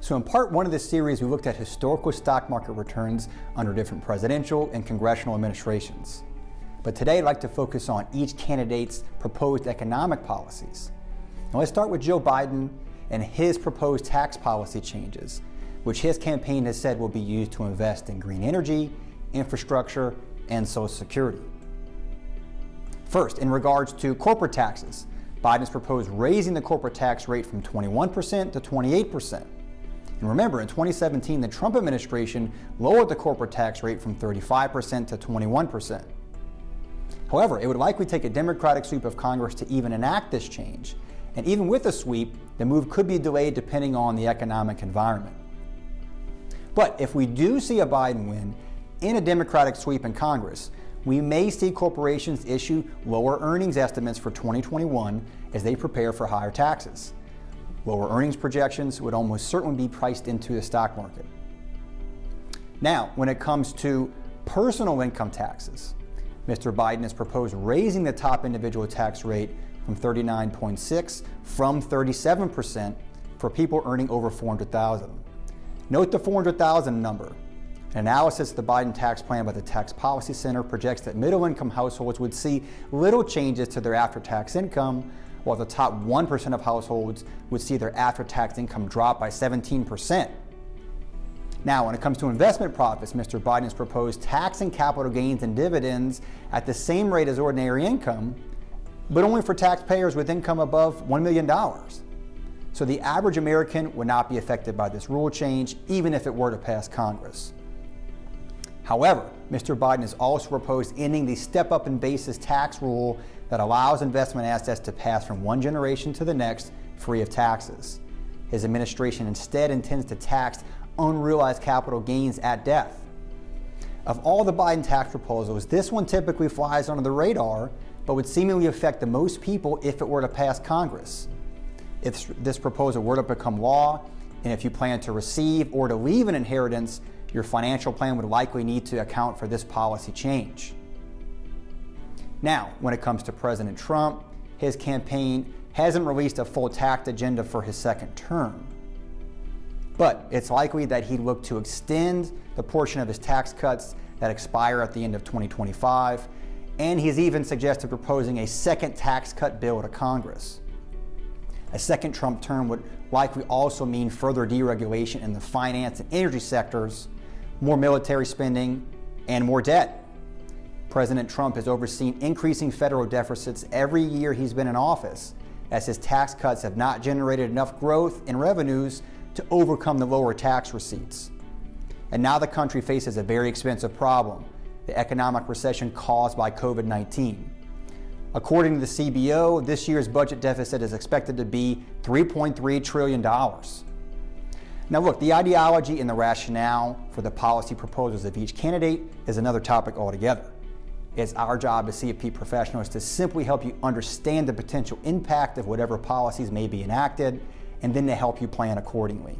So in part one of this series, we looked at historical stock market returns under different presidential and congressional administrations. But today I'd like to focus on each candidate's proposed economic policies. Now let's start with Joe Biden and his proposed tax policy changes, which his campaign has said will be used to invest in green energy, infrastructure, and Social Security. First, in regards to corporate taxes, Biden's proposed raising the corporate tax rate from 21% to 28%. And remember, in 2017, the Trump administration lowered the corporate tax rate from 35% to 21%. However, it would likely take a Democratic sweep of Congress to even enact this change. And even with a sweep, the move could be delayed depending on the economic environment. But if we do see a Biden win in a Democratic sweep in Congress, we may see corporations issue lower earnings estimates for 2021 as they prepare for higher taxes. Lower earnings projections would almost certainly be priced into the stock market. Now, when it comes to personal income taxes, Mr. Biden has proposed raising the top individual tax rate from 39.6% from 37% for people earning over $400,000. Note the $400,000 number. An analysis of the Biden tax plan by the Tax Policy Center projects that middle-income households would see little changes to their after-tax income, while the top 1% of households would see their after-tax income drop by 17%. Now, when it comes to investment profits, Mr. Biden has proposed taxing capital gains and dividends at the same rate as ordinary income, but only for taxpayers with income above $1 million. So the average American would not be affected by this rule change, even if it were to pass Congress. However, Mr. Biden has also proposed ending the step-up in basis tax rule that allows investment assets to pass from one generation to the next free of taxes. His administration instead intends to tax unrealized capital gains at death. Of all the Biden tax proposals, this one typically flies under the radar, but would seemingly affect the most people if it were to pass Congress. If this proposal were to become law, and if you plan to receive or to leave an inheritance, your financial plan would likely need to account for this policy change. Now, when it comes to President Trump, his campaign hasn't released a full tax agenda for his second term. But it's likely that he'd look to extend the portion of his tax cuts that expire at the end of 2025, and he's even suggested proposing a second tax cut bill to Congress. A second Trump term would likely also mean further deregulation in the finance and energy sectors, more military spending, and more debt. President Trump has overseen increasing federal deficits every year he's been in office, as his tax cuts have not generated enough growth in revenues to overcome the lower tax receipts. And now the country faces a very expensive problem, the economic recession caused by COVID-19. According to the CBO, this year's budget deficit is expected to be $3.3 trillion. Now look, the ideology and the rationale for the policy proposals of each candidate is another topic altogether. It's our job as CFP professionals to simply help you understand the potential impact of whatever policies may be enacted, and then to help you plan accordingly.